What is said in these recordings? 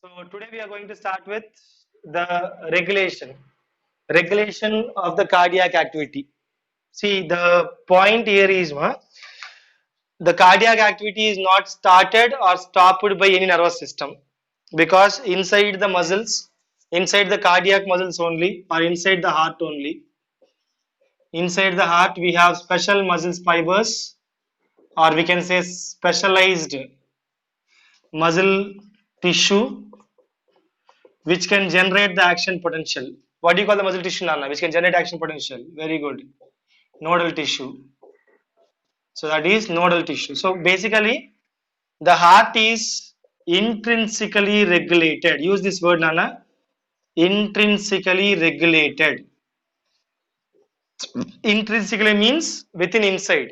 So today we are going to start with the regulation of the cardiac activity. See, the point here is the cardiac activity is not started or stopped by any nervous system, because inside the cardiac muscles only, or inside the heart only, inside the heart we have special muscle fibers, or we can say specialized muscle tissue which can generate the action potential. What do you call the muscle tissue, Nana? Which can generate action potential. Very good. Nodal tissue. So that is nodal tissue. So basically, the heart is intrinsically regulated. Use this word, Nana. Intrinsically regulated. Intrinsically means within itself.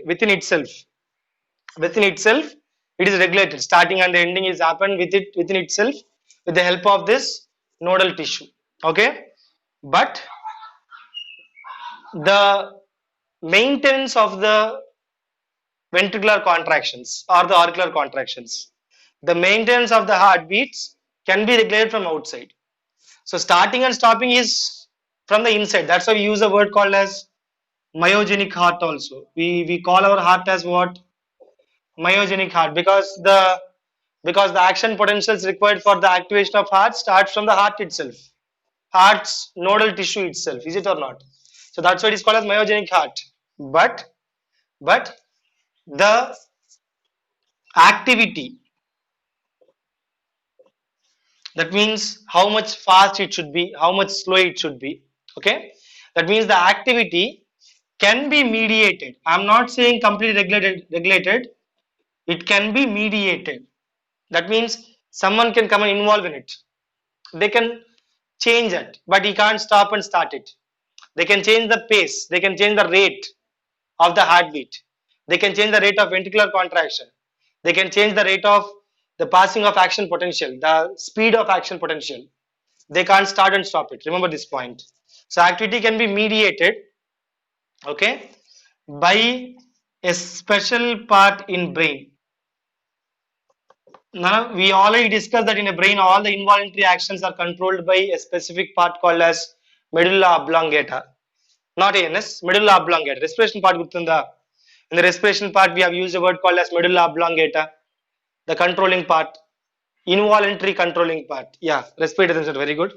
Within itself, it is regulated. Starting and ending is happened within itself with the help of this nodal tissue. Okay, but the maintenance of the ventricular contractions or the auricular contractions, the maintenance of the heartbeats can be regulated from outside. So starting and stopping is from the inside. That's why we use a word called as myogenic heart also. We call our heart as what? Myogenic heart, because the action potentials required for the activation of heart starts from the heart itself, heart's nodal tissue itself. Is it or not? So that's why it is called as myogenic heart. But the activity, that means how much fast it should be, how much slow it should be. Okay, that means the activity can be mediated. I'm not saying completely regulated. It can be mediated. That means someone can come and involve in it. They can change it, but he can't stop and start it. They can change the pace, they can change the rate of the heartbeat, they can change the rate of ventricular contraction, they can change the rate of the passing of action potential, the speed of action potential. They can't start and stop it. Remember this point. So activity can be mediated, okay, by a special part in brain. Now we already discussed that in a brain all the involuntary actions are controlled by a specific part called as medulla oblongata. Not ANS, medulla oblongata. Respiration part gurtunda. In the respiration part, we have used a word called as medulla oblongata, the controlling part, involuntary controlling part. Yeah, respiratory sensor, very good.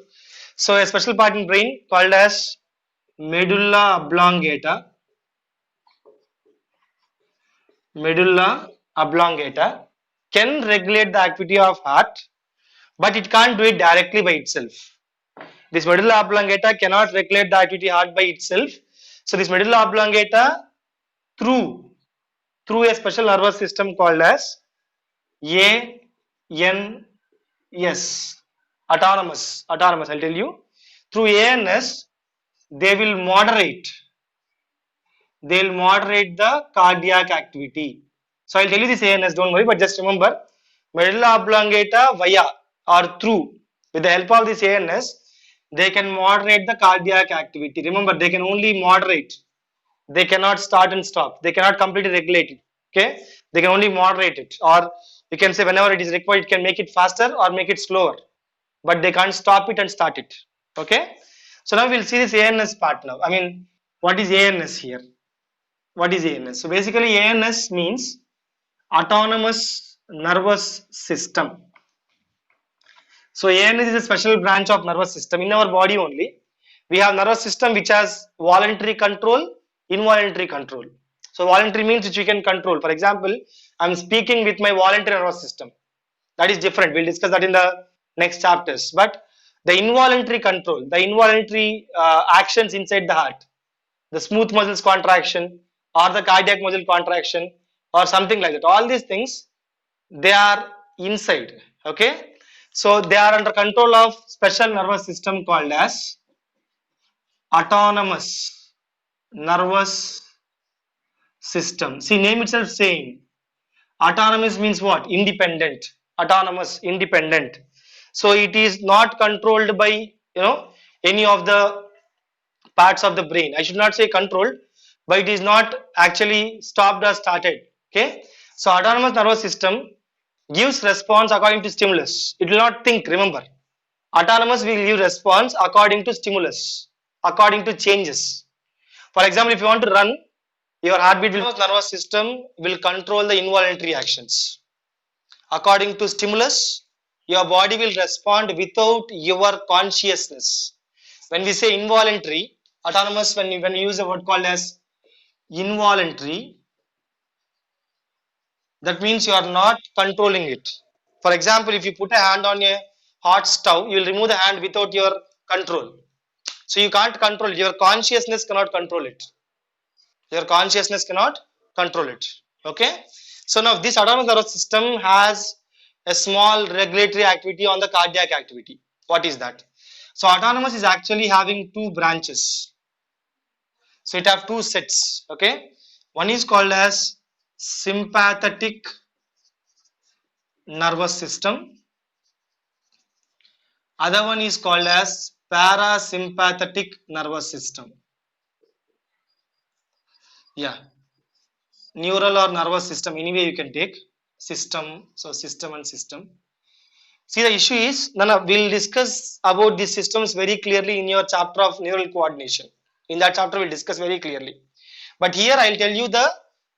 So a special part in brain called as medulla oblongata. Medulla oblongata can regulate the activity of heart, but it can't do it directly by itself. This medulla oblongata cannot regulate the activity heart by itself. So this medulla oblongata through a special nervous system called as ANS, autonomous. I'll tell you. Through ANS, they will moderate the cardiac activity. So I'll tell you this ANS, don't worry, but just remember medulla oblongata via or through, with the help of this ANS, they can moderate the cardiac activity. Remember, they can only moderate. They cannot start and stop. They cannot completely regulate it. Okay, they can only moderate it, or you can say whenever it is required, it can make it faster or make it slower, but they can't stop it and start it. Okay, so now we'll see this ANS part now. I mean, what is ANS here? What is ANS? So basically, ANS means autonomous nervous system. So ANS is a special branch of nervous system in our body only. We have nervous system which has voluntary control, involuntary control. So voluntary means which we can control. For example, I'm speaking with my voluntary nervous system. That is different. We'll discuss that in the next chapters. But the involuntary control, the involuntary actions inside the heart, the smooth muscles contraction or the cardiac muscle contraction or something like that. All these things, they are inside. Okay. So they are under control of special nervous system called as autonomous nervous system. See, name itself saying autonomous means what? Independent. Autonomous, independent. So it is not controlled by any of the parts of the brain. I should not say controlled, but it is not actually stopped or started. Okay. So autonomous nervous system gives response according to stimulus. It will not think, remember. Autonomous will give response according to stimulus, according to changes. For example, if you want to run, your heartbeat will nervous system will control the involuntary actions. According to stimulus, your body will respond without your consciousness. When we say involuntary, autonomous, when you use a word called as involuntary, that means you are not controlling it. For example, if you put a hand on a hot stove, you will remove the hand without your control. So you can't control it. Your consciousness cannot control it. Your consciousness cannot control it. Okay. So now this autonomous nervous system has a small regulatory activity on the cardiac activity. What is that? So autonomous is actually having two branches. So it have two sets. Okay. One is called as sympathetic nervous system. Other one is called as parasympathetic nervous system. Yeah. Neural or nervous system, anyway you can take system. So system and system. See, the issue is, Nana, we'll discuss about these systems very clearly in your chapter of neural coordination. In that chapter, we'll discuss very clearly. But here I'll tell you the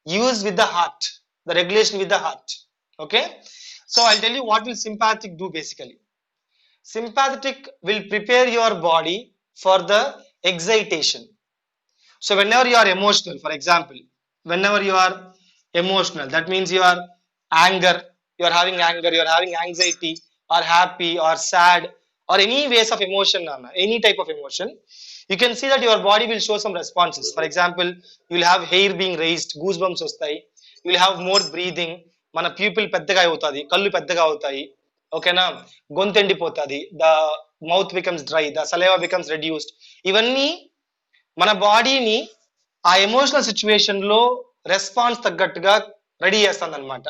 use with the heart, the regulation with the heart. Okay. So I'll tell you what will sympathetic do basically. Sympathetic will prepare your body for the excitation. So whenever you are emotional, for example, whenever you are emotional, that means you are you are having anger, you are having anxiety, or happy, or sad, or any ways of emotion, any type of emotion, you can see that your body will show some responses. For example, you will have hair being raised, goosebumps వస్తాయి, you will have more breathing, మన pupil పెద్దగా అవుతుంది, కళ్ళు పెద్దగా అవుతాయి, ఓకేనా, గొంతు ఎండిపోతుంది, the mouth becomes dry, the saliva becomes reduced. ఇవన్నీ మన బాడీని ఆ ఎమోషనల్ సిచ్యువేషన్ లో రెస్పాన్స్ తగ్గట్టుగా రెడీ చేస్తుంది అనమాట.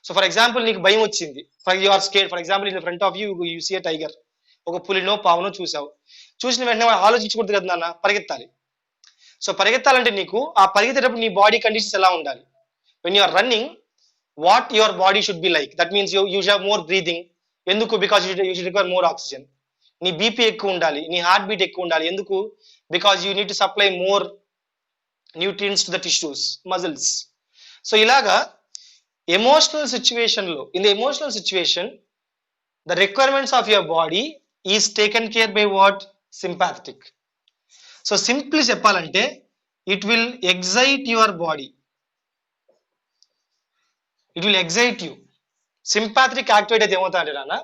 సో ఫర్ ఎగ్జాంపుల్ నీకు భయం వచ్చింది, you are scared, for example in front of you see a tiger, ఒక పులినో పావునో చూసావు, చూసిన వెంటనే ఆలోచించకూడదు కదా నాన్న, పరిగెత్తాలి. సో పరిగెత్తాలంటే నీకు ఆ పరిగెత్తేటప్పుడు నీ బాడీ కండిషన్స్ ఎలా ఉండాలి? When you are running, what your body should be like, that means you have more breathing. ఎందుకు? Because you should require more oxygen. నీ బీపీ ఎక్కువ ఉండాలి, నీ హార్ట్ బీట్ ఎక్కువ ఉండాలి. ఎందుకు? Because you need to supply more nutrients to the tissues, muscles. So ఇలాగా emotional situation లో, in the emotional situation, the requirements of your body is taken care by what? Sympathetic. So simply చెప్పాలంటే it will excite your body, it will excite you. Sympathetic activate అయితే ఏమవుతాయంటే నాన్న,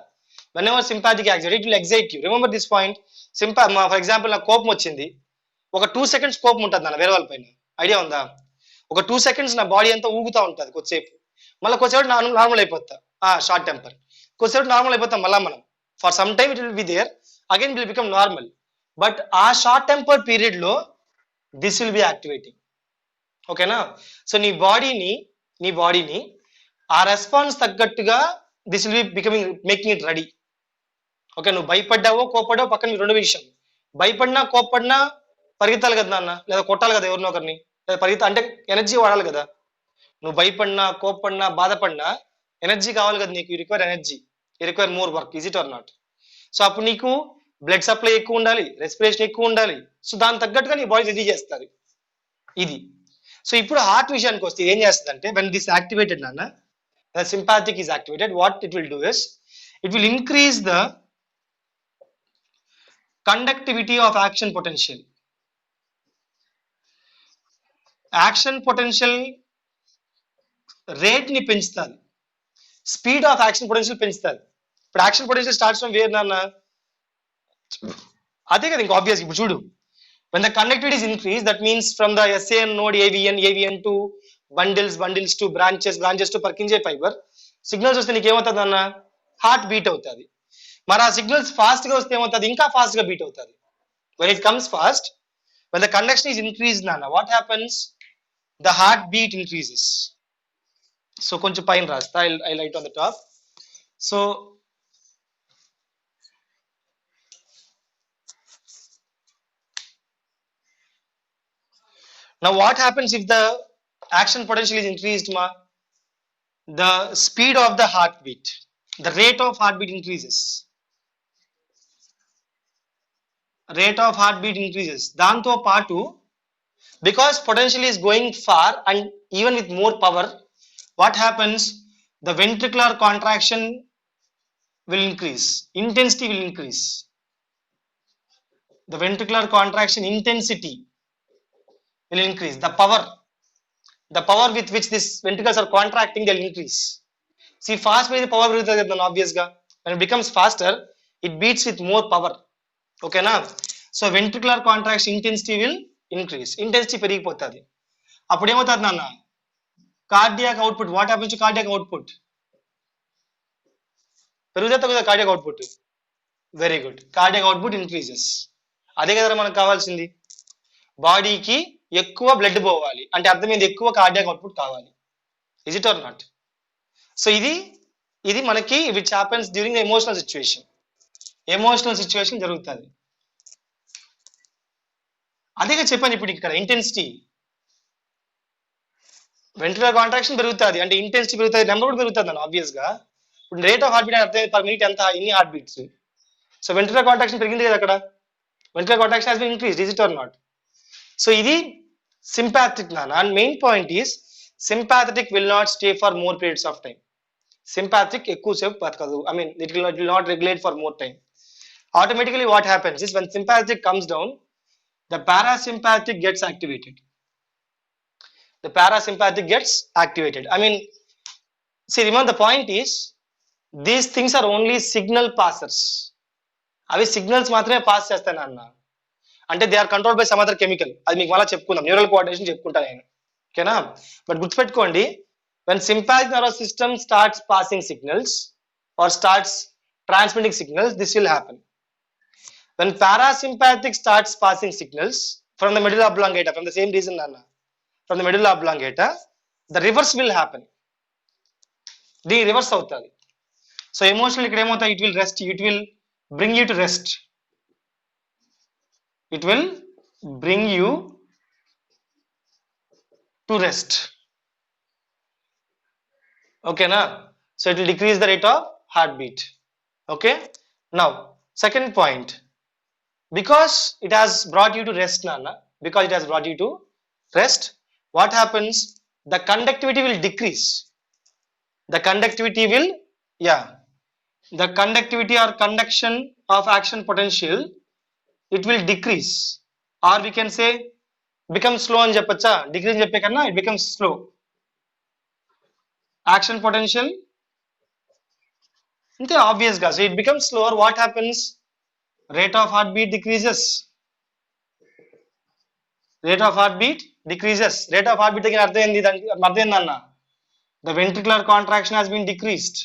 whenever sympathetic activity, it will excite you. Remember this point. For example, నాకు కోపం వచ్చింది, ఒక 2 seconds కోపం ఉంటుంది నాన్న వేరే వాళ్ళ పైన, ఐడియా ఉందా? ఒక 2 seconds నా బాడీ అంతా ఊగుతూ ఉంటుంది కొద్దిసేపు, మళ్ళీ కొద్దిసేపు నార్మల్ అయిపోతా, షార్ట్ టెంపర్, కొద్దిసేపు నార్మల్ అయిపోతాం మళ్ళీ మనం. For some time it will be there, again will become normal. But ఆ షార్ట్ టెంపర్ పీరియడ్ లో దిస్ విల్ బి యాక్టివేటింగ్. ఓకేనా? సో నీ బాడీని ఆ రెస్పాన్స్ తగ్గట్టుగా this will be becoming, making it ready. Okay, నువ్వు భయపడ్డావో కోపడ్డావో పక్కన రెండు విషయం. భయపడినా కోపడినా పరిగెత్తాలి కదా నాన్న, లేదా కొట్టాలి కదా ఎవరినో ఒకరిని, లేదా అంటే ఎనర్జీ వాడాలి కదా. నువ్వు భయపడినా కోపడినా బాధపడినా ఎనర్జీ కావాలి కదా నీకు, you require energy, you require more work, is it or not? So అప్పుడు నీకు బ్లడ్ సప్లై ఎక్కువ ఉండాలి, రెస్పిరేషన్ ఎక్కువ ఉండాలి. సో దాని తగ్గట్టుగా నీ బాడీ రెడీ చేస్తుంది ఇది. సో ఇప్పుడు హార్ట్ విషయానికి వస్తే ఏం చేస్తుంది అంటే, వెన్ దిస్ యాక్టివేటెడ్ నాన్న, sympathetic is activated, what it will do is, it will increase the conductivity of action potential. Action potential rate ni పెంచుతుంది, స్పీడ్ ఆఫ్ యాక్షన్ పొటెన్షియల్ పెంచుతుంది. ఇప్పుడు action potential starts from where నాన్న, అదే కదా ఇంకా obvious. ఇప్పుడు చూడు, when the conductivity is increased, that means from the SAN node AVN to bundles to branches to Purkinje fiber, signals వస్తే నీకు ఏమవుతుంది అన్న, హార్ట్ బీట్ అవుతుంది. మరి ఆ సిగ్నల్స్ ఫాస్ట్ గా వస్తే ఏమవుతుంది, ఇంకా ఫాస్ట్ గా బీట్ అవుతుంది. when it comes fast, when the conduction is increased nana, what happens, the heartbeat increases. So konచెం పైన రాస్తా, I'll write on the top. So now what happens if the action potential is increased ma, the speed of the heartbeat, the rate of heartbeat increases. Rate of heartbeat increases. దాంతో పాటు because potential is going far and even with more power, what happens? The ventricular contraction will increase. Intensity will increase. The ventricular contraction intensity will increase. The power with which these ventricles are contracting, they'll increase. See, fast with the power then obvious ga. When it becomes faster, it beats with more power. Okay na? So ventricular contraction intensity will increase. Intensity పెరిగిపోతుంది. అప్పుడు ఏమవుతుంది నాన్న? Cardiac output. What happens to cardiac output? పెరుగుతుంది కదా cardiac output. Very good. Cardiac output increases. అదే కదా మనకు కావాల్సింది. బాడీకి ఎక్కువ బ్లడ్ పోవాలి అంటే అర్థమైంది ఎక్కువ కార్డియాక్ అవుట్పుట్ కావాలి. Is it or not? So ఇది మనకి which happens during the emotional situation. Emotional situation జరుగుతుంది. అదేగా చెప్పాను ఇప్పుడు ఇక్కడ ఇంటెన్సిటీ. వెంట్రుకల్ కాంట్రాక్షన్ పెరుగుతుంది అంటే ఇంటెన్సిటీ పెరుగుతుంది, నెంబర్ కూడా పెరుగుతుంది అన్న ఆబ్వియస్ గా. ఇప్పుడు రేట్ ఆఫ్ హార్ట్ బీట్ అర్థం పర్ మినిట్ ఎంత, ఇన్ని heart beats. So ventricular contraction పెరిగింది కదా అక్కడ. Ventricular contraction has been increased, is it or not? So ఇది సింపాథెటిక్ నాన్న. And main point is sympathetic will not stay for more periods of time. Sympathetic ఎక్కువసేపు బతకదు. I mean it will not regulate for more time. Automatically what happens is when sympathetic comes down, the parasympathetic gets activated. The parasympathetic gets activated. I mean, see, remember the point is these things are only signal passers. అవి signals మాత్రమే pass చేస్తాను అన్న. అంటే they are control by some other chemical. అది మీకు మళ్ళీ చెప్పుకుందాం, neural coordination చెప్పుకుంటా నేను. ఓకేనా? బట్ గుర్తుపెట్టుకోండి, when sympathetic nervous system starts passing signals or starts transmitting signals, this will happen. When parasympathetic starts passing signals from the medulla oblongata, from the same reason Nana, from the medulla oblongata, the reverse will happen. The reverse avutadi. So emotionally ikkada em avutadi, it will rest, it will bring you to rest. It will bring you to rest. Okay na? So it will decrease the rate of heartbeat. Okay? Now, second point. Because it has brought you to rest, Nana. Because it has brought you to rest, what happens? The conductivity will decrease. The conductivity will, the conductivity or conduction of action potential, it will decrease. Or we can say, become slow and చెప్పచ్చా? Decrease చెప్పే కన్నా it becomes slow. Action potential, inte obvious ga. So it becomes slower. What happens? Rate of heartbeat decreases. Rate of heartbeat decreases. Rate of heartbeat దగ్గర అర్థం ఏందన్న? The ventricular contraction has been decreased.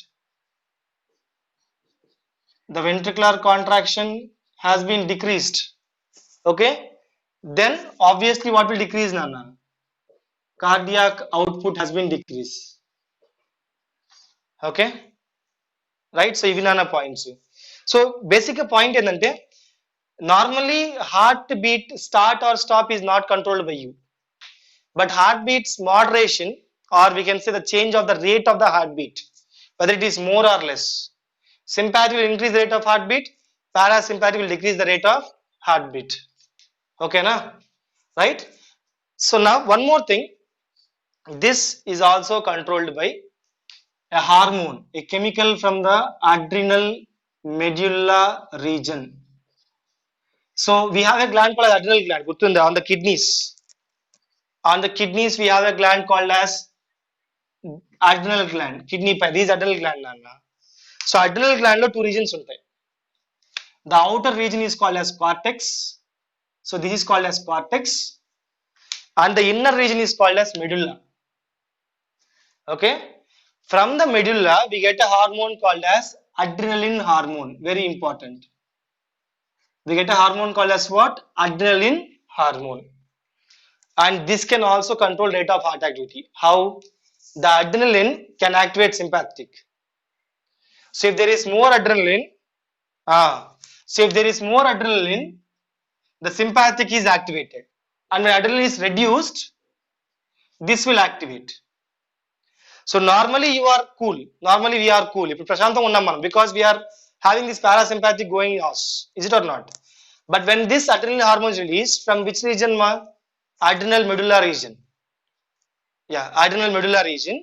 The ventricular contraction has been decreased. Okay? Then obviously what will decrease, Nana? Cardiac output has been decreased. Okay? Right? So ivi nana points. So basic point ఏంటంటే normally heartbeat start or stop is not controlled by you, but heartbeat's moderation, or we can say the change of the rate of the heartbeat, whether it is more or less. Sympathetic will increase the rate of heartbeat, parasympathetic will decrease the rate of heartbeat. Okay na? Right? So now one more thing, this is also controlled by a hormone, a chemical from the adrenal medulla region. So we have a gland called adrenal gland, gurtunda, on the kidneys. On the kidneys we have a gland called as adrenal gland. Kidney pie, these adrenal gland nana. So adrenal gland lo two regions untai. The outer region is called as cortex. So this is called as cortex, and the inner region is called as medulla. Okay? From the medulla we get a hormone called as adrenaline hormone. Very important. We get a hormone called as what? Adrenaline hormone. And this can also control rate of heart activity. How? The adrenaline can activate sympathetic. So if there is more adrenaline, the sympathetic is activated. And when adrenaline is reduced, this will activate. So normally you are cool. Normally we are cool. ఇప్పుడు ప్రశాంతంగా ఉన్నాం మనం because we are having this parasympathetic going us. Is it or not? But when this adrenaline hormone is released from which region, ma? Adrenal medulla region. Yeah, adrenal medulla region.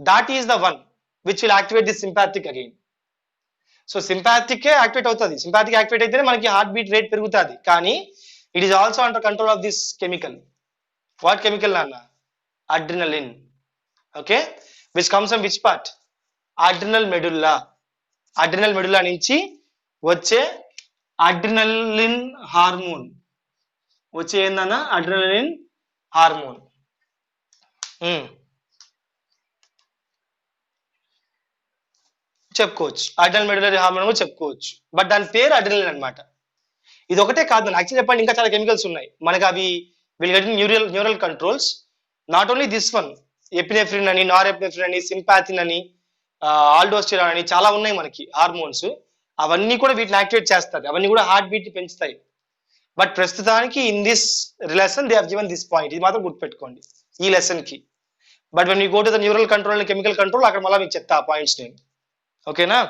That is the one which will activate the sympathetic again. So sympathetic activate అవుతుంది. Sympathetic activate అయితేనే మనకి heart beat rate పెరుగుతుంది. కానీ it is also under control of this chemical. What chemical నాన్న? Adrenaline. Okay, which comes from which part? Adrenal medulla. Adrenal medulla నుంచి వచ్చే adrenaline hormone వచ్చే ఏందన్నా? Adrenaline hormone. చెప్పుకోవచ్చు, అడ్రినల్ మెడులరీ హార్మోన్ కూడా చెప్పుకోవచ్చు. బట్ దాని పేరు అడ్రినలిన్ అనమాట. ఇది ఒకటే కాదు, యాక్చువల్లీ చెప్పండి ఇంకా చాలా కెమికల్స్ ఉన్నాయి మనకి. అవి will get neural controls. Not only this one, epinephrine అని, నారెపినెఫ్రిన్ అని, సింపాథిన్ అని, ఆల్డోస్టెరాన్ అని చాలా ఉన్నాయి మనకి హార్మోన్స్. అవన్నీ కూడా వీటిని యాక్టివేట్ చేస్తారు. అవన్నీ కూడా హార్ట్ బీట్ పెంచుతాయి. బట్ ప్రస్తుతానికి in this lesson they have given this point. ఇది మాత్రం గుర్తుపెట్టుకోండి ఈ లెసన్ కి. But when you go to the neural control and chemical control, అక్కడ మళ్ళీ మీకు చెప్తా ఆ పాయింట్స్ నేను. ఓకేనా?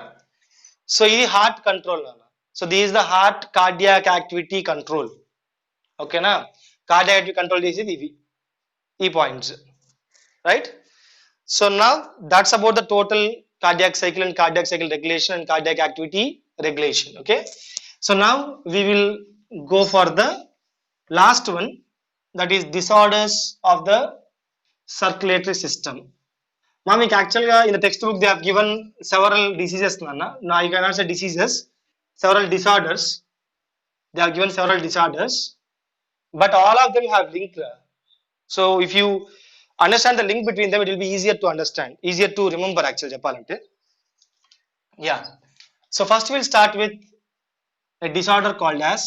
సో ఇది హార్ట్ కంట్రోల్ నాన్న. So this is the heart cardiac activity control. ఓకేనా? కార్డియాక్ యాక్టివిటీ కంట్రోల్ చేసేది ఇవి, ఈ points, right? So now that's about the total cardiac cycle and cardiac cycle regulation and cardiac activity regulation. Okay, so now we will go for the last one, that is disorders of the circulatory system. Ma'am, actually in the textbook they have given several diseases. Now you cannot say diseases, several disorders. They have given several disorders, but all of them have link. So if you understand the link between them, it will be easier to understand, easier to remember actually cheppalante. Yeah, so first we'll start with a disorder called as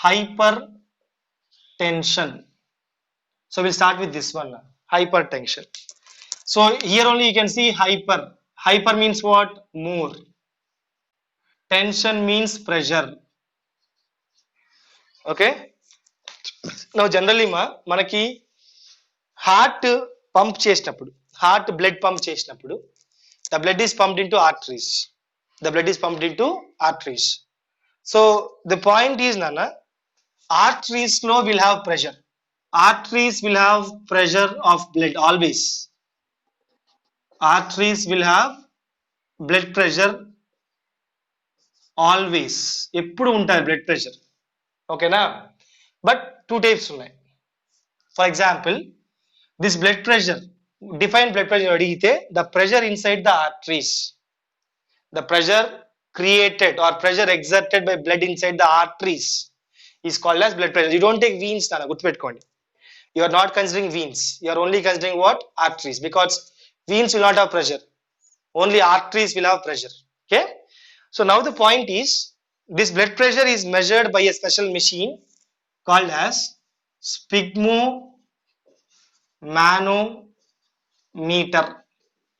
hypertension. So we'll start with this one, hypertension. So here only you can see hyper. Hyper means what? More. Tension means pressure. Okay. Now generally మనకి heart pump చేసినప్పుడు, heart blood pump చేసినప్పుడు, the blood is pumped into arteries. The blood is pumped into arteries. So the point is nana, arteries లో will have pressure. Arteries will have pressure of blood always. Arteries will have blood pressure always. ఎప్పుడు ఉంటాయి blood pressure. ఓకేనా? But two types ఉన్నాయి. For example this blood pressure, define blood pressure అడిగితే the pressure inside the arteries, the pressure created or pressure exerted by blood inside the arteries is called as blood pressure. You don't take veins nana, guttupeట్టుకోండి. You are not considering veins, you are only considering what? Arteries, because veins will not have pressure, only arteries will have pressure. Okay, so now the point is this blood pressure is measured by a special machine called as sphygmomanometer.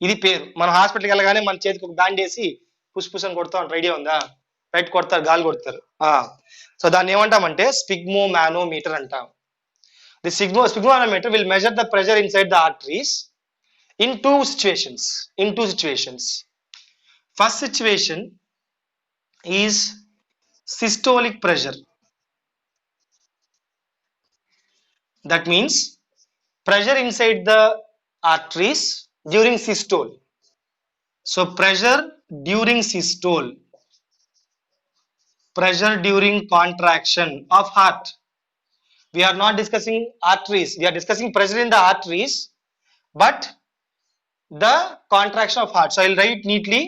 ఇది పేరు. మన హాస్పిటల్కి వెళ్ళగానే మన చేతికి ఒక band వేసి పుష్పుసం కొడతాం, ఐడియా ఉందా? రైట్, కొడతారు, గాలి కొడతారు. సో దాన్ని ఏమంటామంటే స్పిగ్మోమానోమీటర్ అంటాం. The sphygmomanometer will measure the pressure inside the arteries in two situations. First situation is systolic pressure. That means pressure inside the arteries during systole. So pressure during systole, pressure during contraction of heart. We are not discussing arteries, we are discussing pressure in the arteries, but the contraction of heart. So I'll write neatly,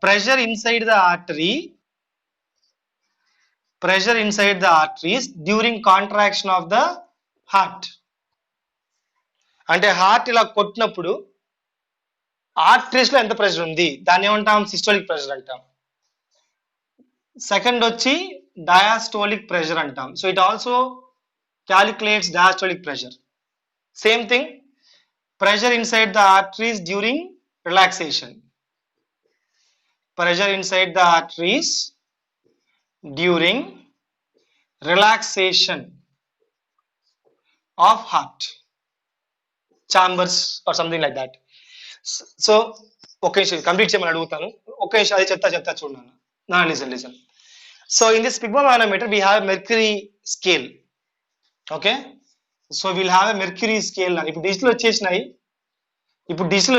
pressure inside the artery, pressure inside the arteries during contraction of the heart. అంటే heart ఇలా కొట్టినప్పుడు arteries లో ఎంత pressure ఉంది దాన్ని ఏమంటాం? Systolic pressure అంటాం. Second వచ్చి డయాస్టోలిక్ ప్రెషర్ అంటాం. So it also calculates diastolic pressure. Same thing, pressure inside the arteries during relaxation, pressure inside the arteries during relaxation of heart chambers or something like that. So ఒక నిమిషం complete చేయమని అడుగుతాను. ఒక నిమిషం అది చెప్తా చూడండి. Listen. So in this sphygmomanometer we have mercury scale. Okay, so we'll have a mercury scale. ఇప్పుడు డిజిటల్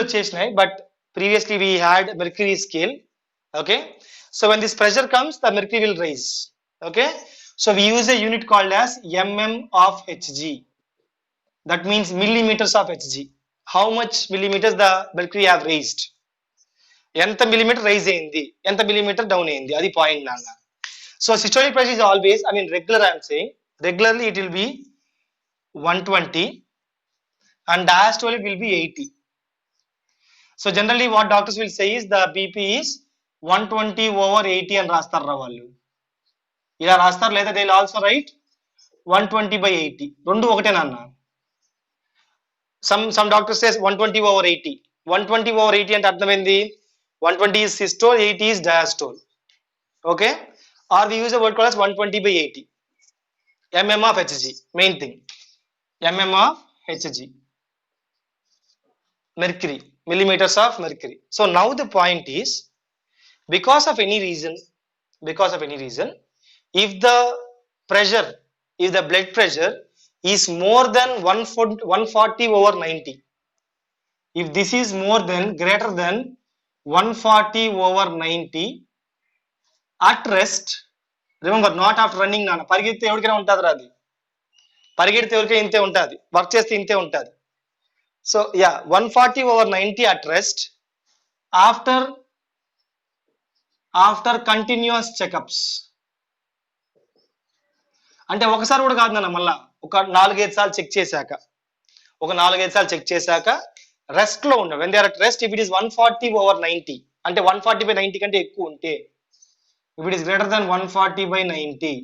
వచ్చేసినాయి but previously we had mercury scale. Okay, so when this pressure comes, the mercury will rise. Okay, so we use a unit called as mm of Hg. That means millimeters of Hg. How much millimeters the mercury have raised? ఎంత millimeter rise అయింది, ఎంత millimeter down అయింది, అది point నాన్న. So systolic pressure is always, I mean regular, I am saying regularly it will be 120 and diastolic will be 80. So generally what doctors will say is the BP is 120 over 80 అని రాస్తారు రా వాళ్ళు. ఇలా రాస్తారు, లేదా they will also write 120 by 80. రెండు ఒకటే నాన్న. Some doctors says 120 over 80. 120 over 80 అంటే అర్థం ఏంది? 120 is systole, 80 is diastole. Okay, or we use a word called as 120 by 80. mm of Hg, main thing, mm of Hg, mercury, millimeters of mercury. So now the point is, because of any reason, if the blood pressure is more than 140 over 90, if this is more than greater than 140 over 90 at rest, remember not after running నాన్న, పరిగెత్తే ఎవరికైనా ఉంటుంది రా, అది పరిగెడితే ఎవరికైనా ఇంతే ఉంటుంది, work చేస్తే ఇంతే ఉంటుంది. So yeah, 140 over 90 at rest after continuous checkups. అంటే ఒకసారి కూడా కాదు నాన్న, మళ్ళా ఒక 4-5 సార్లు చెక్ చేశాక రెస్ట్ లో ఉండ. when they are at rest, if it is 140 over 90 అంటే 140 by 90 కంటే ఎక్కువ ఉంటే, if it is greater than 140 by 90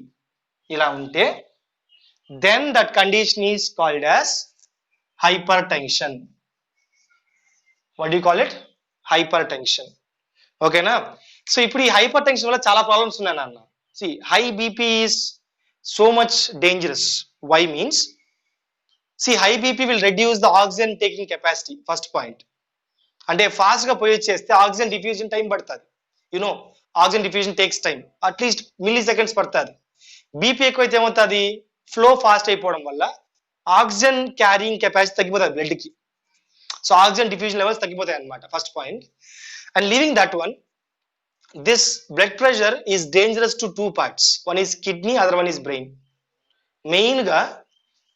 ఇలా ఉంటే, then that condition is called as hypertension. What do you call it? Hypertension. Okay na? So ఇప్పుడు ఈ hyper tension వల్ల చాలా ప్రాబ్లమ్స్ ఉన్నాయి నాన్న. See, high BP is so much dangerous. Why means, see, high BP will reduce the oxygen taking capacity. First point. అంటే fast గా పోయి చేస్తే ఆక్సిజన్ డిఫ్యూజన్ టైం పడుతుంది. Oxygen diffusion takes time, at least milliseconds పడుతుంది. BP ఎక్కువైతే ఏమవుతుంది, flow fast అయిపోవడం వల్ల ఆక్సిజన్ క్యారింగ్ కెపాసిటీ తగ్గిపోతుంది బ్లడ్ కి. సో ఆక్సిజన్ డిఫ్యూజన్ లెవెల్స్ తగ్గిపోతాయి అన్నమాట, first point. And leaving that one, this blood pressure is dangerous to 2 parts. One is kidney, other one is brain. Main గా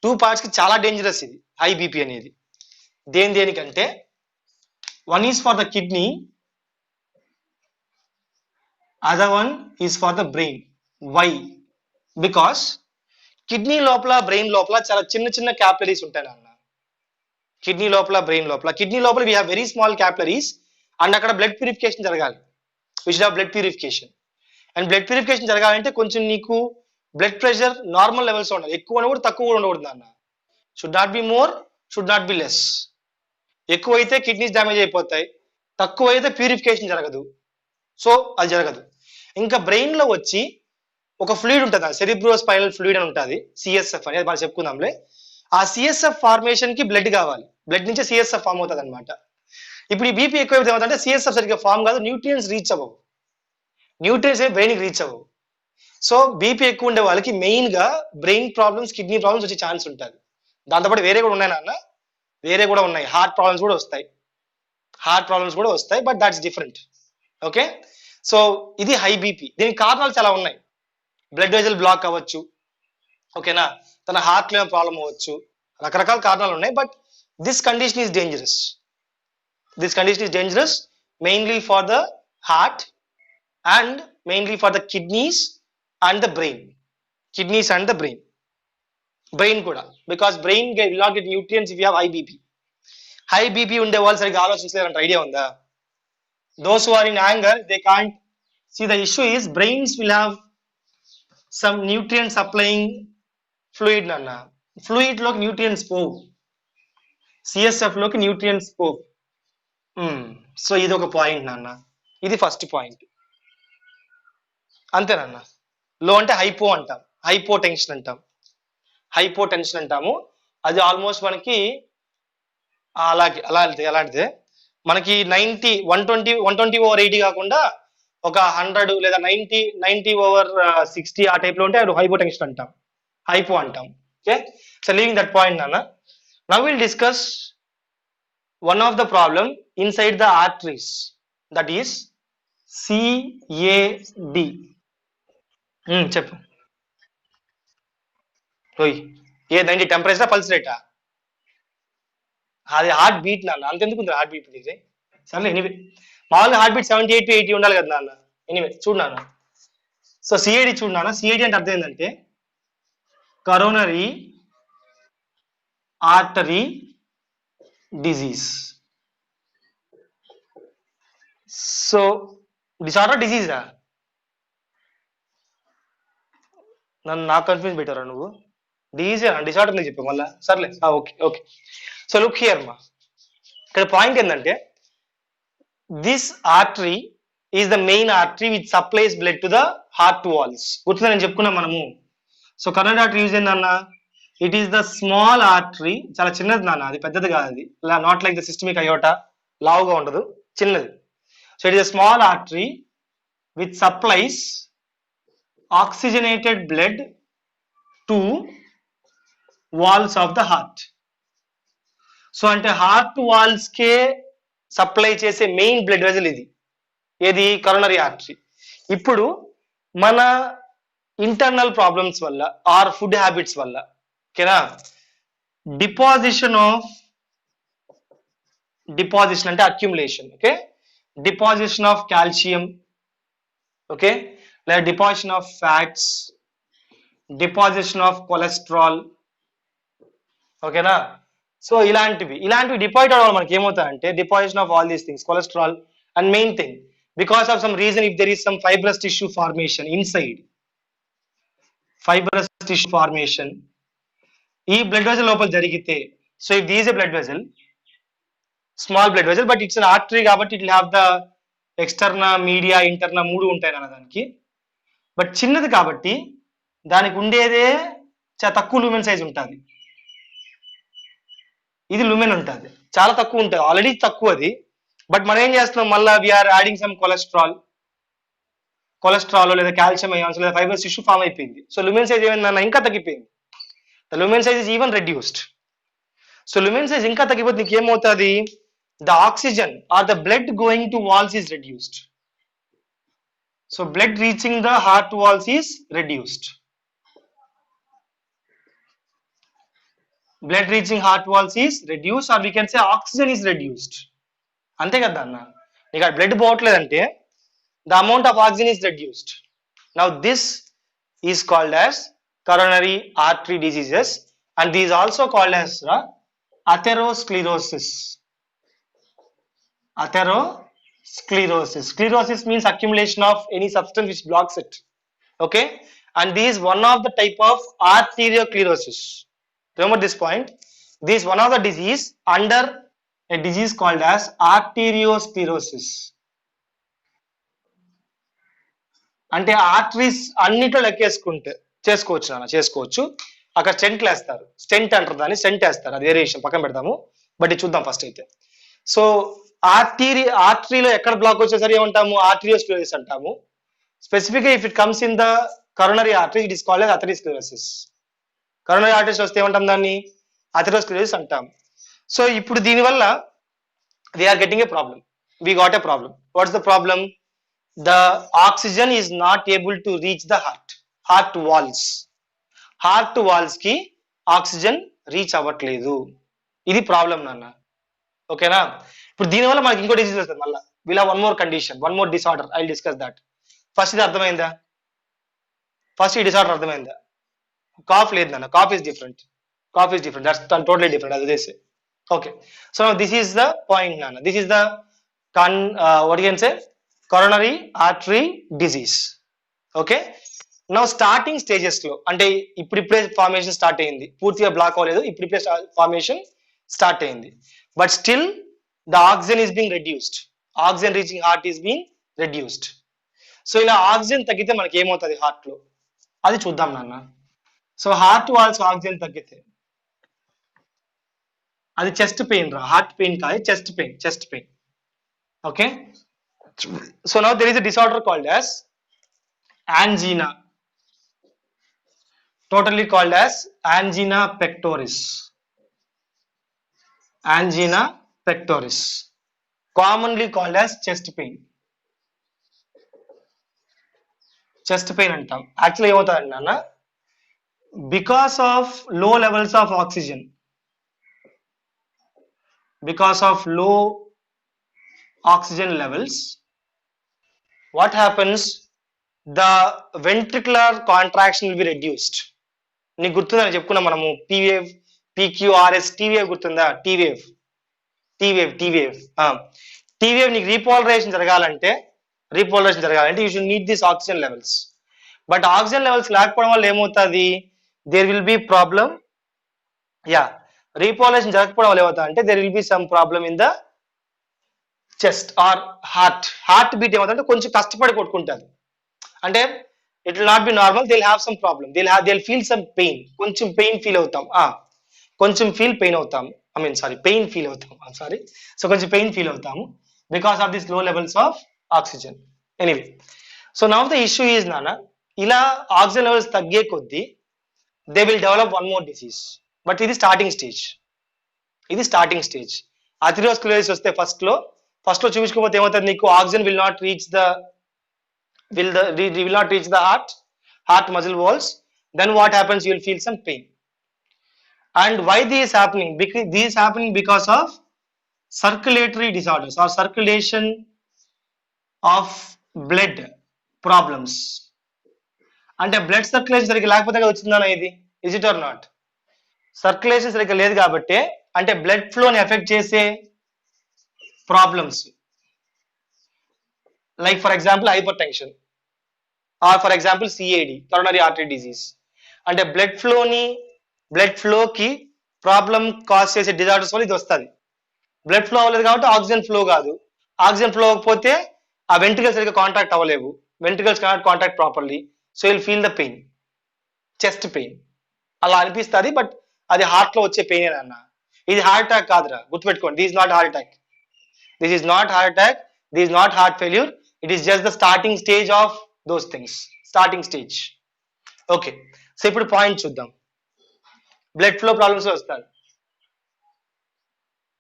2 parts కి చాలా dangerous ఇది high BP అనేది. దేనికంటే, one is for the kidney, other one is for the brain. Why? Because kidney లోపల, brain లోపల చాలా చిన్న క్యాపిలరీస్ ఉంటాయి నాన్న. కిడ్నీ లోపల, బ్రెయిన్ లోపల. కిడ్నీ లోపల we have very small capillaries and అక్కడ బ్లడ్ ప్యూరిఫికేషన్ జరగాలి. We should have blood purification. And blood purification జరగాలంటే కొంచెం నీకు బ్లడ్ ప్రెషర్ నార్మల్ లెవెల్స్ ఉండాలి. ఎక్కువ ఉండకూడదు, తక్కువ కూడా ఉండకూడదు నాన్న. Should not be more, should not be less. ఎక్కువైతే కిడ్నీస్ డ్యామేజ్ అయిపోతాయి, తక్కువ అయితే ప్యూరిఫికేషన్ జరగదు. సో అది జరగదు. ఇంకా బ్రెయిన్ లో వచ్చి ఒక ఫ్లూయిడ్ ఉంటుంది, సెరిబ్రో స్పైనల్ ఫ్లూయిడ్ అని ఉంటుంది, సిఎస్ఎఫ్ అనేది మనం చెప్పుకుందాంలే. ఆ సిఎస్ఎఫ్ ఫార్మేషన్ కి బ్లడ్ కావాలి, బ్లడ్ నుంచి సిఎస్ఎఫ్ ఫామ్ అవుతుంది అనమాట. ఇప్పుడు ఈ బీపీ ఎక్కువ ఏమవుతుందంటే సిఎస్ఎఫ్ సరిగ్గా ఫామ్ కాదు, న్యూట్రియన్స్ రీచ్ అవ్వవు, న్యూట్రియన్స్ బ్రెయిన్ కి రీచ్ అవ్వవు. సో బీపీ ఎక్కువ ఉండే వాళ్ళకి మెయిన్ గా బ్రెయిన్ ప్రాబ్లమ్స్, కిడ్నీ ప్రాబ్లమ్స్ వచ్చే ఛాన్స్ ఉంటుంది. దాంతోపాటు వేరే కూడా ఉన్నాయి నాన్న, వేరే కూడా ఉన్నాయి, హార్ట్ ప్రాబ్లమ్స్ కూడా వస్తాయి, but that's different. Okay, so ఇది హై బీపీ. దీనికి కారణాలు చాలా ఉన్నాయి. బ్లడ్ వెజల్ బ్లాక్ అవ్వచ్చు, ఓకేనా, తన హార్ట్ లో ప్రాబ్లం అవ్వచ్చు, రకరకాల కారణాలు ఉన్నాయి. But this condition is dangerous mainly for the heart and mainly for the kidneys and the brain. Brain కూడా, because brain will not get nutrients if you have high BP ఉండే వాళ్ళు సరిగ్గా ఆలోచించలేరంట. ఐడియా ఉందా? Those who are in anger, they can't see. The issue is brains will have some nutrient supplying fluid nana. Fluid loki nutrients povu, CSF loki nutrients povu. So ఇది ఒక point నాన్న. ఇది first point. అంతే నాన్న. లో అంటే hypo అంటాం, hypotension అంటాము. అది ఆల్మోస్ట్ మనకి అలాంటిదే. మనకి 90 120/80 కాకుండా ఒక 100 లేదా 90/60 ఆ టైప్ లో ఉంటే అది హైపోటెన్షన్ అంటాం, హైపో అంటాం. Okay, so leaving that point నాన్న, now will discuss one of the problem inside the arteries, that is CAD. చెప్పు. ఓయ్, ఏదండి టెంపరేచర్ పల్స్ రేటా? అది హార్ట్ బీట్ నాన్న, అంతెందుకు ఉంది హార్ట్ బీట్ ఇది? సర్లే ఎనీవే, మామూలుగా హార్ట్ బీట్ 78 to 80 ఉండాలి కదా నాన్న. ఎనీవే చూడు నాన్న, సో సిఐడి చూడు నాన్న, సిఐడి అంటే అర్థం ఏంటంటే coronary artery disease. So disorder డిజీజా? నన్ను నాకు కన్ఫ్యూజ్ పెట్టారా నువ్వు? డిజీజే డిసార్డర్ అని చెప్పా మళ్ళా, సర్లే okay okay. So look here మా, ఇక్కడ పాయింట్ ఏంటంటే this artery is the main artery which supplies blood to the heart walls. గుర్తుందని నేను చెప్పుకున్నాం మనము. సో కరోనరీ ఆర్టరీ యూజ్ ఏందన్న, it is the small artery, చాలా చిన్నది నాన్న, అది పెద్దది కాదు, అది not like the systemic aorta, లావుగా ఉండదు, చిన్నది. So it is the small artery which supplies oxygenated blood to walls of the heart. So అంటే హార్ట్ వాల్స్ కే సప్లై చేసే మెయిన్ బ్లడ్ వెజల్ ఇది, ఏది కరోనరీ ఆర్టరీ. ఇప్పుడు మన ఇంటర్నల్ ప్రాబ్లమ్స్ వల్ల ఆర్ ఫుడ్ హ్యాబిట్స్ వల్ల, ఓకేనా, డిపాజిషన్ అంటే accumulation, okay, deposition of calcium, okay, లేదా deposition of fats, deposition of cholesterol, ఓకేనా. సో ఇలాంటివి డిపాజిట్ అవడం మనకి ఏమవుతాయంటే deposition of all these things, cholesterol, and main thing because of some reason if there is some fibrous tissue formation inside, fibrous tissue formation ఈ blood vessel లోపల జరిగితే, so if these a blood vessel, small blood vessel but it's an artery కాబట్టి it will have the externa, media, interna మూడు ఉంటాయి అన్న దానికి. But చిన్నది కాబట్టి దానికి ఉండేదే తక్కువ లూమెన్ సైజ్ ఉంటుంది, ఇది లూమెన్ ఉంటుంది చాలా తక్కువ ఉంటుంది, ఆల్రెడీ తక్కువ అది. బట్ మనం ఏం చేస్తున్నాం, మళ్ళీ వీఆర్ యాడింగ్ సమ్ కొలెస్ట్రాల్ లేదా కాల్షియం అయాన్స్ లేదా ఫైబర్స్ టిష్యూ ఫామ్ అయిపోయింది. సో లూమెన్ సైజ్ ఏమైందన్న ఇంకా తగ్గిపోయింది, the lumen size is even reduced. So lumen size ఇంకా తగ్గిపోతే నీకు ఏమవుతుంది, the oxygen or the blood going to walls is reduced. So blood reaching the heart walls is reduced, blood reaching heart walls is reduced, or we can say oxygen is reduced. అంతే కదా అన్న, నీకు ఆ blood పోవట్లేదంటే the amount of oxygen is reduced. Now this is called as coronary artery diseases, and these also called as atherosclerosis. Sclerosis means accumulation of any substance which blocks it, okay, and this is one of the type of arteriosclerosis. Remember this point, this is one of the disease under a disease called as arteriosclerosis. అంటే arteries అన్నిట్లో లెక్కేసుకుంటే చేసుకోవచ్చు, అక్కడ స్టెంట్లు వేస్తారు, stent అంటారు దాన్ని, stent వేస్తారు, అది వేరే విషయం, పక్కన పెడతాము. బట్ ఇది చూద్దాం ఫస్ట్ అయితే. సో ఆర్టరీలో ఎక్కడ బ్లాక్ వచ్చేసరి ఏమంటాము, ఆర్టరియోస్క్లెరోసిస్ అంటాము. స్పెసిఫిక్గా if it comes in the coronary artery it is called as atherosclerosis. Coronary arteries వస్తే ఏమంటాం, దాన్ని అథెరోస్క్లెరోసిస్ అంటాం. సో ఇప్పుడు దీనివల్ల we are getting a problem, we got a problem. What's the problem? The oxygen is not able to reach the heart walls కి oxygen reach అవ్వట్లేదు, ఇది problem నాన్న, ఓకేనా. ఇప్పుడు దీనివల్ల మనకి ఇంకో డిసీజ్ వస్తుంది మళ్ళీ, will have one more condition, one more disorder, I will discuss that. First ఇది అర్థమైందా, ఫస్ట్ ఈ డిసార్డర్ అర్థమైందా? కాఫ్ లేదు నాన్న, cough is different, that's totally different, అది వదిలేసే. Okay, so now this is the point nana, this is the what you can say, coronary artery disease. Okay, now starting stages లో అంటే ఇప్పుడిప్పుడే formation start అయింది, పూర్తిగా black అవ్వలేదు, ఇప్పుడిప్పుడే formation start అయింది. But still the oxygen is being reduced, oxygen reaching heart is being reduced. So ఇలా oxygen తగ్గితే మనకి ఏమవుతుంది హార్ట్ లో, అది చూద్దాం నాన్న. సో హార్ట్ వాల్స్ ఆక్సిజన్ తగ్గితే అది చెస్ట్ పెయిన్ రా, హార్ట్ పెయిన్ కాదు, chest pain. Okay. So now there is a disorder called as angina, totally called as angina pectoris. Angina pectoris, commonly called as chest pain. Chest pain అంటాం. Actually ఏమవుతుందండి నాన్న, because of low levels of oxygen, because of low oxygen levels, what happens, the ventricular contraction will be reduced. నీకు గుర్తుందని చెప్పుకున్నాం మనము, పీవేవ్, PQRS, టీవేవ్ గుర్తుందా? టీవేవ్, టీవేవ్, టీవేవ్, టీవేవ్ నీకు repolarization జరగాలంటే you should need this oxygen levels. But oxygen levels లేకపోవడం వల్ల ఏమవుతుంది, there will be problem. Yeah, repolarization జరగకపోవడం వల్ల ఏమవుతుంది అంటే there will be some problem in the chest or heart beat ఏమవుతుందంటే కొంచెం కష్టపడి కొట్టుకుంటుంది. అంటే it will not be normal, they have some problem, they feel some pain, కొంచెం పెయిన్ ఫీల్ అవుతాం, కొంచెం పెయిన్ అవుతాం, పెయిన్ ఫీల్ అవుతాం, సో కొంచెం పెయిన్ ఫీల్ అవుతాము బికాస్ ఆఫ్ దిస్ లో levels of oxygen. Anyway, so now the issue is నాన్న, ఇలా ఆక్సిజన్ లెవెల్స్ తగ్గే కొద్దీ they will develop one more disease. But ఇది స్టార్టింగ్ స్టేజ్. అథెరోస్క్లెరోసిస్ వస్తే ఫస్ట్ లో చూపించుకోకపోతే ఏమవుతుంది, నీకు oxygen will not reach the heart muscle walls. Then what happens, you will feel some pain. And why this is happening? Because this is happening because of circulatory disorders or circulation of blood problems. అంటే blood circulation సరిగ్గా లేకపోతే కదా వచ్చిందన్న ఇది, is it or not? Circulation సరిగ్గా లేదు కాబట్టి, అంటే బ్లడ్ ఫ్లోని ఎఫెక్ట్ చేసే problems, like for example hypertension, or for example CAD, coronary artery disease. అంటే బ్లడ్ ఫ్లోకి ప్రాబ్లం కాజ్ చేసే డిజార్డర్స్ వల్ల ఇది వస్తుంది. బ్లడ్ ఫ్లో అవ్వలేదు కాబట్టి ఆక్సిజన్ ఫ్లో కాదు, ఆక్సిజన్ ఫ్లో అవ్వకపోతే ఆ వెంట్రికల్స్ సరిగ్గా కాంటాక్ట్ అవ్వలేవు, ventricles cannot contact properly, so will feel the pain, chest pain అలా అనిపిస్తుంది. బట్ అది హార్ట్ లో వచ్చే పెయిన్ అన్న, ఇది హార్ట్ అటాక్ కాదురా, గుర్తుపెట్టుకోండి. This not heart attack, this is not heart attack, this is not heart failure, it is just the starting stage of those things, starting stage. Okay, so ఇప్పుడు point చూద్దాం. Blood flow problems వస్తాయి,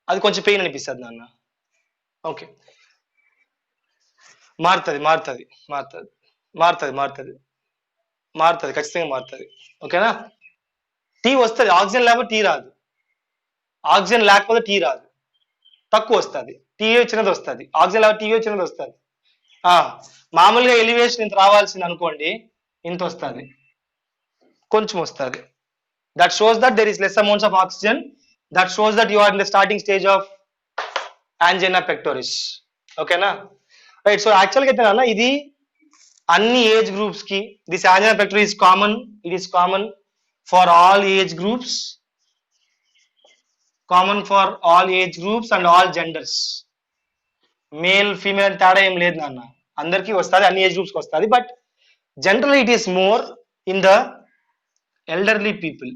అది కొంచెం pain అనిపిస్తుంది నాన్న. Okay, మారుతుంది ఖచ్చితంగా మారుతుంది. ఓకేనా? టీ వస్తుంది, ఆక్సిజన్ లేకపోతే టీ రాదు, ఆక్సిజన్ లేకపోతే టీ రాదు, తక్కువ వస్తుంది. టీవీ చిన్నది వస్తుంది, ఆక్సిజన్ లేకపోతే టీవీ చిన్నది వస్తుంది. మామూలుగా ఎలివేషన్ ఇంత రావాల్సింది అనుకోండి, ఇంత వస్తుంది, కొంచెం వస్తుంది. That shows that there is less amounts of oxygen, that shows that you are in the starting stage of angina pectoris. ఓకేనా? రైట్. సో యాక్చువల్గా అయితే అన్న ఇది అన్ని ఏజ్ గ్రూప్స్ కి, this angina pectoris is common, it is common for all age groups, and all genders. Male female తేడా ఏం లేదు నాన్న, అందరికీ వస్తుంది, అన్ని ఏజ్ గ్రూప్స్కి వస్తుంది. But general it is more in the elderly people,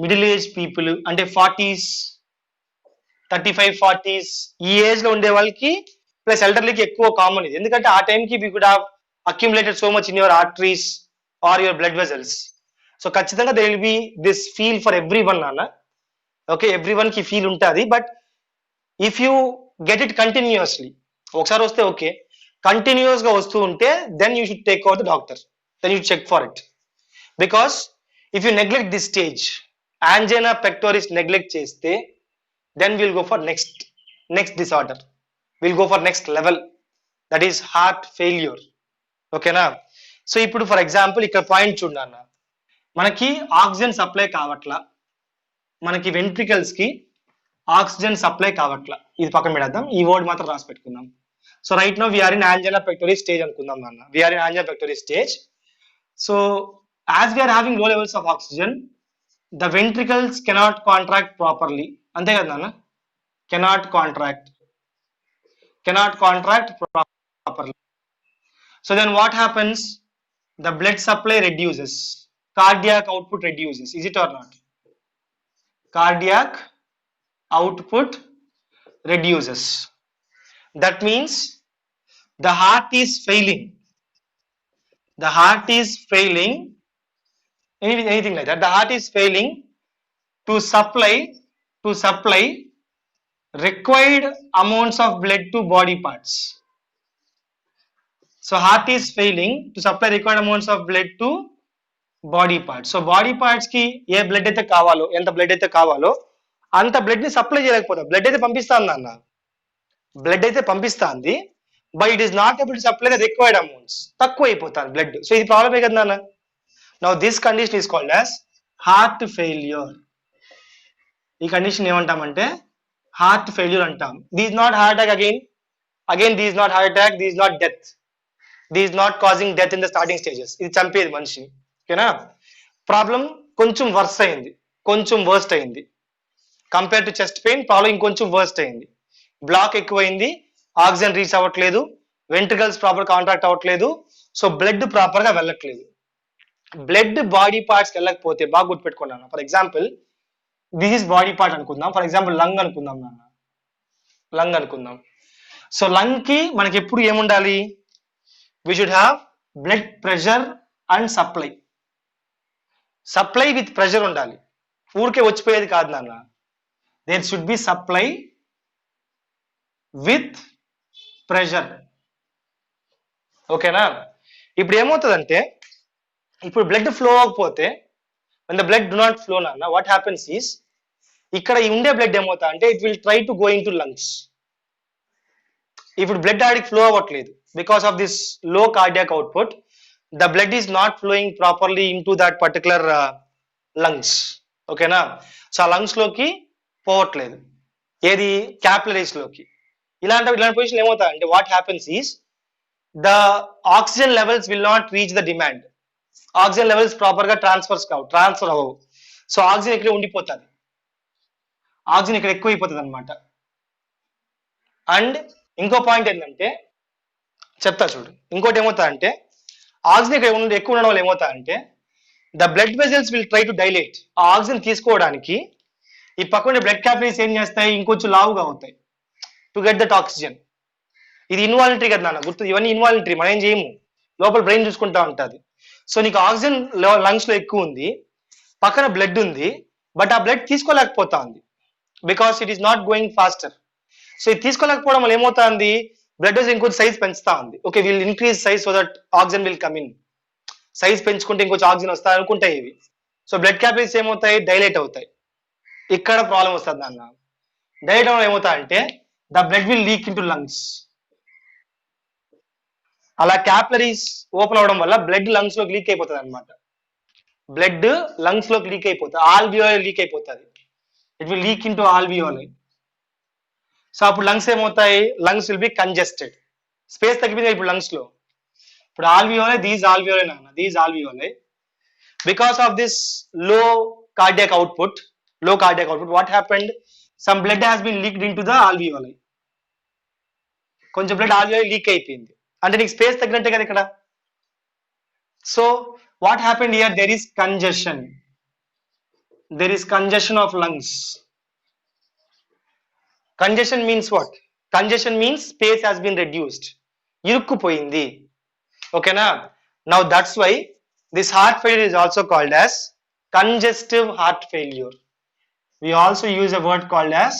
middle age people, అంటే 40s, 35-40s ఈ ఏజ్ లో ఉండే వాళ్ళకి ప్లస్ ఎల్డర్లీకి ఎక్కువ కామన్ ఇది. ఎందుకంటే ఆ టైంకి we could have accumulated so much in your arteries or your blood vessels. So ఖచ్చితంగా they will be this feel for everyone నాన్న. ఓకే, ఎవ్రీ వన్ కి ఫీల్ ఉంటుంది. But if you get it continuously, ఒకసారి వస్తే okay, continuous గా వస్తూ ఉంటే then you should take over the doctor, then you check for it. Because if you neglect this stage, angina pectoris neglect cheste, then we'll go for next disorder, we'll go for next level, that is heart failure. Okay na? So ఇప్పుడు for example ఇక్కడ point చూడన్న, మనకి oxygen supply కావట్లా, మనకి ventricles కి oxygen supply కావట్లా, ఇది పక్కన పెడదాం, ఈ వర్డ్ మాత్రం రాసి పెట్టుకుందాం. So right now we are in angina pectoris stage అనుకుందాం నాన్న, we are in angina pectoris stage. So as we are having low levels of oxygen, the ventricles cannot contract properly. Ante kada nana, cannot contract properly. So then what happens, the blood supply reduces, cardiac output reduces, is it or not? Cardiac output reduces. That means the heart is failing. The heart is failing, anything like that. The heart is failing to supply required amounts of blood to body parts. So heart is failing to supply required amounts of blood to body parts. So body parts కి ఏ blood అయితే కావాలో, ఎంత blood అయితే కావాలో అంత blood ని supply చేయలేకపోతాం. Blood అయితే పంపిస్తాను అన్న, బ్లడ్ అయితే పంపిస్తుంది, but it is not able to supply the required amounts. తక్కువ అయిపోతాను బ్లడ్. సో ఇది ప్రాబ్లమే కదా నాన్న. Now this condition is called as heart failure. ఈ కండిషన్ ఏమంటామంటే హార్ట్ ఫెయిల్యూర్ అంటాం. This not heart attack, again this not heart attack, this not death, this not causing death in the starting stages. ఇది చంపేది మనిషిని. ఓకేనా? Problem కొంచెం verse అయింది, కొంచెం వర్స్ట్ అయింది. Compare to chest pain problem ఇంకొంచెం వర్స్ట్ అయింది. బ్లాక్ ఎక్కువైంది, ఆక్సిజన్ రీచ్ అవ్వట్లేదు, వెంట్రికల్స్ ప్రాపర్ కాంట్రాక్ట్ అవ్వట్లేదు, సో బ్లడ్ ప్రాపర్ గా వెళ్ళట్లేదు. బ్లడ్ బాడీ పార్ట్స్కి వెళ్ళకపోతే బాగా గుర్తుపెట్టుకున్నాను. For example this is body part అనుకుందాం. ఫర్ ఎగ్జాంపుల్ లంగ్ అనుకుందాం నాన్న, లంగ్ అనుకుందాం. సో లంగ్ కి మనకి ఎప్పుడు ఏముండాలి? We should have blood pressure and supply. Supply with pressure ఉండాలి, ఊరికే వచ్చిపోయేది కాదు నాన్న. There should be supply with pressure. ఓకేనా? ఇప్పుడు ఏమవుతుందంటే, ఇప్పుడు బ్లడ్ ఫ్లో అవ్వకపోతే, when the blood do not flow నాన్న, what happens is ఇక్కడ ఉండే బ్లడ్ ఏమవుతా అంటే it will try to go in to lungs. ఇప్పుడు బ్లడ్ ఆడికి ఫ్లో అవ్వట్లేదు because of this low cardiac output. The blood is not flowing properly in to that particular lungs. ఓకేనా? So ఆ lungs లోకి పోవట్లేదు, ఏది క్యాపిలరీస్ లోకి. ఇలాంటి పొజిషన్ ఏమవుతా అంటే what happens is the oxygen levels will not reach the demand. Oxygen levels proper గా transfer అవ్వవు. సో ఆక్సిజన్ ఇక్కడ ఉండిపోతుంది, ఆక్సిజన్ ఇక్కడ ఎక్కువ అయిపోతుంది అనమాట. అండ్ ఇంకో పాయింట్ ఏంటంటే చెప్తా చూడు, ఇంకోటి ఏమవుతా అంటే ఆక్సిజన్ ఇక్కడ ఎక్కువ ఉండడం వల్ల ఏమవుతా అంటే the blood vessels will try to dilate. ఆ ఆక్సిజన్ తీసుకోవడానికి ఈ పక్కన బ్లడ్ క్యాపిలరీస్ ఏం చేస్తాయి, ఇంకొంచెం లావుగా అవుతాయి టు గెట్ దట్ ఆక్సిజన్. ఇది ఇన్వాలంటరీ కదా నాన్న, గుర్తు. ఇవన్నీ ఇన్వాలంటరీ, మనం ఏం చేయము, లోపల బ్రెయిన్ చూసుకుంటా ఉంటుంది. సో నీకు ఆక్సిజన్ లంగ్స్ లో ఎక్కువ ఉంది, పక్కన బ్లడ్ ఉంది, బట్ ఆ బ్లడ్ తీసుకోలేకపోతా ఉంది because it is not going faster. So ఇది తీసుకోలేకపోవడం వల్ల ఏమవుతుంది, బ్లడ్ వెజల్ ఇంకొంచెం సైజ్ పెంచుతా ఉంది. Okay, will increase size so that oxygen will come in. Size పెంచుకుంటే ఇంకొంచెం ఆక్సిజన్ వస్తాయి అనుకుంటాయి ఇవి. సో బ్లడ్ క్యాపిలరీస్ ఏమవుతాయి, డైలేట్ అవుతాయి. ఇక్కడ ప్రాబ్లం వస్తుంది నాన్న. డైలేట్ అవ్వడం ఏమవుతా అంటే the blood will leak in to lungs. అలా క్యాపిలరీస్ ఓపెన్ అవడం వల్ల బ్లడ్ లంగ్స్ లోకి లీక్ అయిపోతుంది అనమాట. బ్లడ్ లంగ్స్ లోకి లీక్ అయిపోతుంది, ఆల్వియోలై లీక్ అయిపోతుంది. It will leak in to alveoli. So అప్పుడు లంగ్స్ ఏమవుతాయి, lungs will be congested. Space తగ్గిపోయింది ఇప్పుడు లంగ్స్ లో. ఇప్పుడు ఆల్వియోలై, దీస్ ఆల్వియోలై నాన్న, these alveoli. Because of this low cardiac output, what happened, some blood has been leaked into the alveoli. కొంచెం blood alveoli leak అయిపోయింది అంటే నీకు space తగ్గినట్టే కదా ఇక్కడ. So what happened here, there is congestion. There is congestion of lungs. Congestion means what? Congestion means space has been reduced. ఇరుక్కుపోయింది. ఓకేనా? Now that's why this heart failure is also called as congestive heart failure. We also use a word called as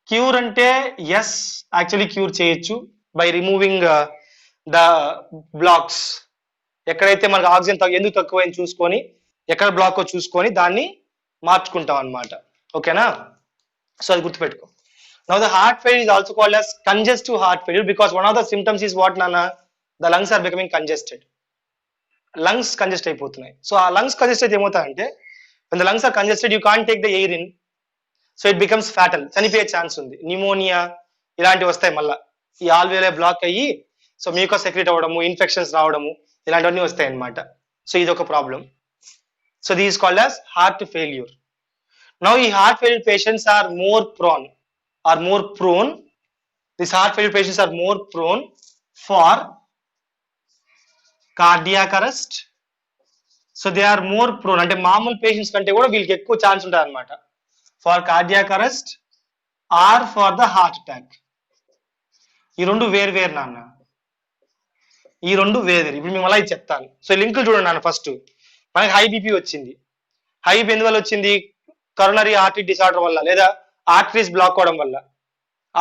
cure. అంటే yes, actually cure చేయొచ్చు by removing the blocks. ఎక్కడైతే మనకు oxygen ఎందుకు తక్కువైంది చూసుకొని, ఎక్కడ black చూసుకొని దాన్ని మార్చుకుంటాం అనమాట. ఓకేనా? సో అది గుర్తుపెట్టుకో. Now the heart failure is also called as congestive heart failure because one of the symptoms is what నాన్న, the lungs are becoming congested. Lungs congest అయిపోతున్నాయి. సో ఆ లంగ్స్ కంజెస్ట్ అయితే ఏమవుతాయంటే when the lungs are congested you can't take the air in, so it becomes fatal. చనిపోయే chance ఉంది. Pneumonia ఇలాంటివి వస్తాయి మళ్ళా, ఈ ఆల్వేలే బ్లాక్ అయ్యి సో మ్యూకస్ సెక్రెట్ అవ్వడము, ఇన్ఫెక్షన్స్ రావడము, ఇలాంటివన్నీ వస్తాయి అనమాట. సో ఇది ఒక problem. So this is called as heart failure. Now the heart failure patients are more prone. These heart failure patients are more prone for cardiac arrest. So they are more prone. అంటే మామూలు patients కంటే కూడా వీళ్ళకి ఎక్కువ chance ఉంటుంది అనమాట for cardiac arrest R for the heart attack. ఈ రెండు వేరు నాన్న, ఈ రెండు వేరు. ఇప్పుడు మేము అలా చెప్తాను. సో లింకులు చూడండి నాన్న. ఫస్ట్ మనకి హై బీపీ వచ్చింది. హై బీపీ ఎందువల్ల వచ్చింది? కరోనరీ ఆర్టరీ డిసార్డర్ వల్ల, లేదా ఆర్టరీస్ బ్లాక్ అవడం వల్ల.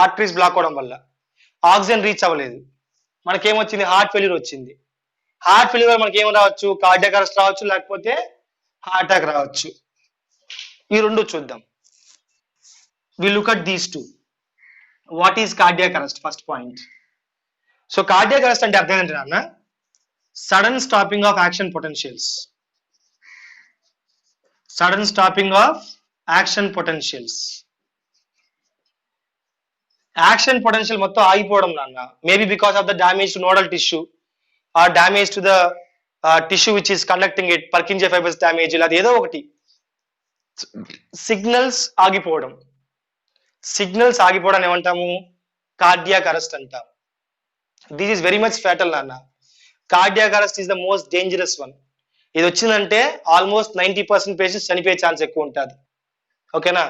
ఆర్టరీస్ బ్లాక్ అవడం వల్ల ఆక్సిజన్ రీచ్ అవ్వలేదు. మనకేమొచ్చింది? హార్ట్ ఫెయిల్యూర్ వచ్చింది. హార్ట్ ఫెయిల్యూర్ వల్ల మనకి ఏం రావచ్చు? కార్డియాక్ అరెస్ట్ రావచ్చు, లేకపోతే హార్ట్ అటాక్ రావచ్చు. ఈ రెండు చూద్దాం. We look at these two. What is cardiac arrest? First point. So cardiac arrest అంటే అర్థం ఏంటి నాన్న? Sudden stopping of action potentials. Sudden stopping of action potentials. Action potential మొత్తం ఆగిపోవడం నాన్న. Maybe because of the damage to nodal tissue or damage to the tissue which is conducting it, Purkinje fibres damage, ఇలా ఏదో ఒకటి. Signals ఆగిపోవడం. Signals ఆగిపోవడం ఏమంటాము? Cardiac arrest అంటాం. This is very much fatal నాన్న. Cardiac arrest is the most dangerous one. ఇది వచ్చిందంటే ఆల్మోస్ట్ 90% పేషెంట్స్ చనిపోయే ఛాన్స్ ఎక్కువ ఉంటుంది. ఓకేనా?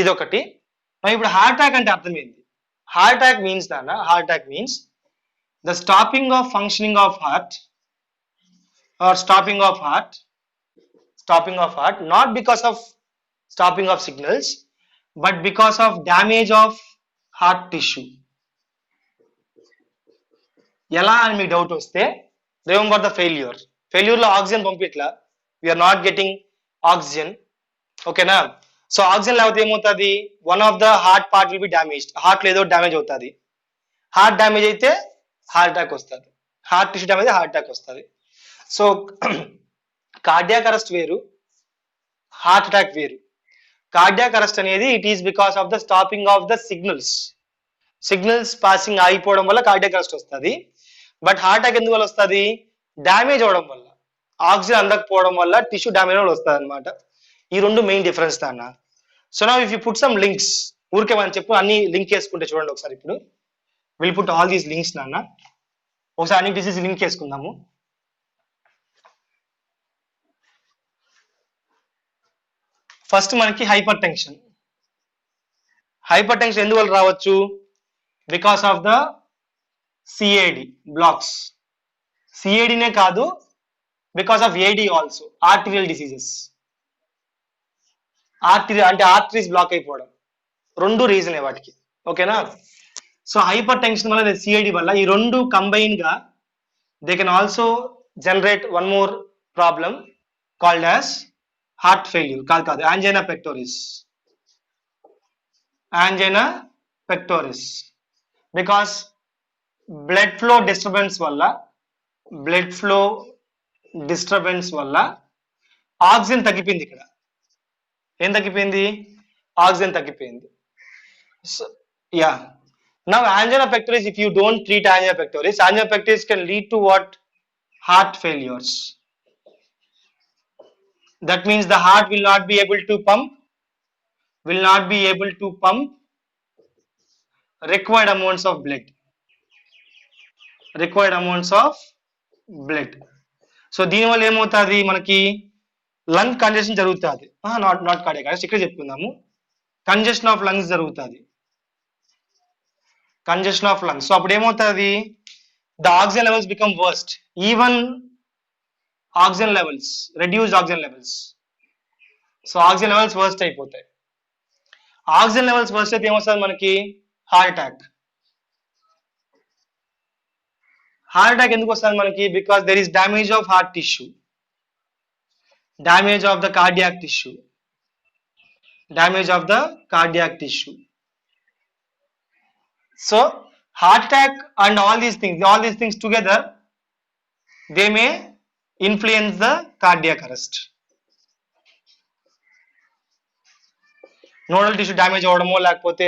ఇదొకటి. మరి ఇప్పుడు హార్ట్ అటాక్ అంటే అర్థం ఏంటి? హార్ట్ అటాక్ మీన్స్ నాన్న, heart attack means the stopping of functioning of heart or stopping of heart, stopping of heart, not because of stopping of signals, but because of damage of heart tissue. ఎలా అని మీకు doubt వస్తే, remember the failure. Failure లో oxygen పంపిట్లా, we are not getting oxygen. ఓకేనా? So oxygen లేకపోతే ఏమవుతుంది? One of the heart part will be damaged. Heart ఏదో డ్యామేజ్ అవుతుంది. హార్ట్ డ్యామేజ్ అయితే హార్ట్ అటాక్ వస్తుంది. Heart tissue damage heart attack వస్తుంది. సో కార్డియాక్ అరెస్ట్ వేరు, హార్ట్ అటాక్ వేరు. కార్డియాక్ అరెస్ట్ అనేది it is because of the stopping of the signals. Signals passing ఆగిపోవడం వల్ల కార్డియాక్ అరెస్ట్ వస్తుంది. బట్ హార్ట్ అటాక్ ఎందుకు వల్ల వస్తుంది? డ్యామేజ్ అవడం వల్ల, ఆక్సిజన్ అందకపోవడం వల్ల టిష్యూ డ్యామేజ్ వల్ల వస్తుంది అనమాట. ఈ రెండు మెయిన్ డిఫరెన్స్ నాన్న. So now if you put some links, ఊరికే మనం చెప్పు అన్ని లింక్ చేసుకుంటే చూడండి ఒకసారి. ఇప్పుడు will put all these links నాన్న. ఒకసారి అన్ని డిసీజ్ లింక్ చేసుకుందాము. ఫస్ట్ మనకి హైపర్ టెన్షన్. హైపర్ టెన్షన్ ఎందువల్ల రావచ్చు? Because of the CAD blocks. సిఏడినే కాదు, because of AD also, arterial diseases. Arterial అంటే ఆర్టరీస్ బ్లాక్ అయిపోవడం, రెండు రీజనే వాటికి. ఓకేనా? సో హైపర్ టెన్షన్ వల్ల, సిఐడి వల్ల, ఈ రెండు కంబైన్ గా they can also generate one more problem called as heart failure. కాదు, angina pectoris. Angina pectoris because blood flow disturbance వల్ల, బ్లడ్ ఫ్లో డిస్టర్బెన్స్ వల్ల ఆక్సిజన్ తగ్గిపోయింది. ఇక్కడ ఏం తగ్గిపోయింది? ఆక్సిజన్ తగ్గిపోయింది. So yeah, now angina pectoris, if you don't treat angina pectoris can lead to what? Heart failures. That means the heart will not be able to pump required amounts of blood. So దీనివల్ల ఏమవుతుంది? మనకి lung congestion జరుగుతుంది. Not cardiac arrest, ఇక్కడ చెప్పుకుందాము. Congestion of lungs జరుగుతుంది. Congestion of lungs. So అప్పుడు ఏమవుతుంది? The oxygen levels become worst. Even oxygen levels, reduced oxygen levels. So oxygen levels worst అయిపోతాయి. Oxygen levels worst అయితే ఏమొస్తుంది మనకి? Heart attack. హార్ట్ అటాక్ ఎందుకు వస్తుంది మనకి? Because there is damage of heart tissue, damage of the cardiac tissue, damage of the cardiac tissue. So heart attack and all these things together, they may influence the cardiac arrest. Nodal tissue damage అవ్వడమో, లేకపోతే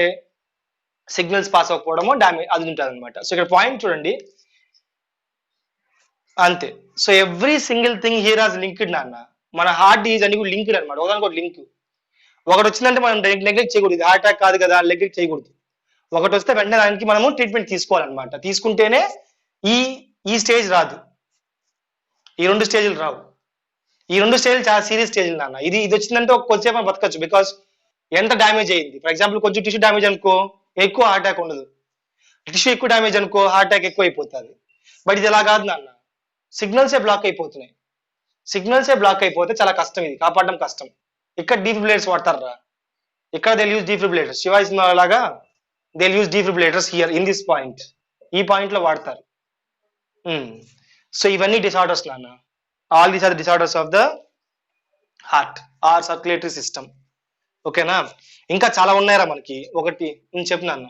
signals pass అవ్వకపోవడమో damage అది ఉంటుంది అనమాట. So ఇక్కడ point చూడండి అంతే. So every single thing here has linked నాన్న. మన హార్ట్ డిజీజ్ అని కూడా లింక్డ్ అనమాట. ఒకదానికి లింక్. ఒకటి వచ్చిందంటే మనం నెగ్లెక్ట్ చేయకూడదు. హార్ట్ అటాక్ కాదు కదా, నెగ్లెక్ట్ చేయకూడదు. ఒకటి వస్తే వెంటనే దానికి మనము ట్రీట్మెంట్ తీసుకోవాలన్నమాట. తీసుకుంటేనే ఈ స్టేజ్ రాదు, ఈ రెండు స్టేజ్లు రావు. ఈ రెండు స్టేజ్లు చాలా సీరియస్ స్టేజ్లు నాన్న. ఇది వచ్చిందంటే కొద్దిసేపు మనం బతకచ్చు. బికాస్ ఎంత డ్యామేజ్ అయ్యింది. ఫర్ ఎగ్జాంపుల్ కొంచెం టిష్యూ డ్యామేజ్ అనుకో ఎక్కువ హార్ట్ అటాక్ ఉండదు, టిష్యూ ఎక్కువ డ్యామేజ్ అనుకో హార్ట్ అటాక్ ఎక్కువ అయిపోతుంది. బట్ ఇది ఎలా కాదు నాన్న, సిగ్నల్సే బ్లాక్ అయిపోతున్నాయి. సిగ్నల్సే బ్లాక్ అయిపోతే చాలా కష్టం, ఇది కాపాడడం కష్టం. ఇక్కడ డీఫిబ్రిలేటర్స్ వాడతారా, ఇక్కడ they use defibrillators. Shiva cinema లాగా they use defibrillators here in this point, ఈ పాయింట్ లో వాడతారు. సో ఇవన్నీ డిసార్డర్స్ నాన్న, all these are disorders of the heart or circulatory system. ఓకేనా, ఇంకా చాలా ఉన్నాయరా మనకి. ఒకటి నేను చెప్పినాను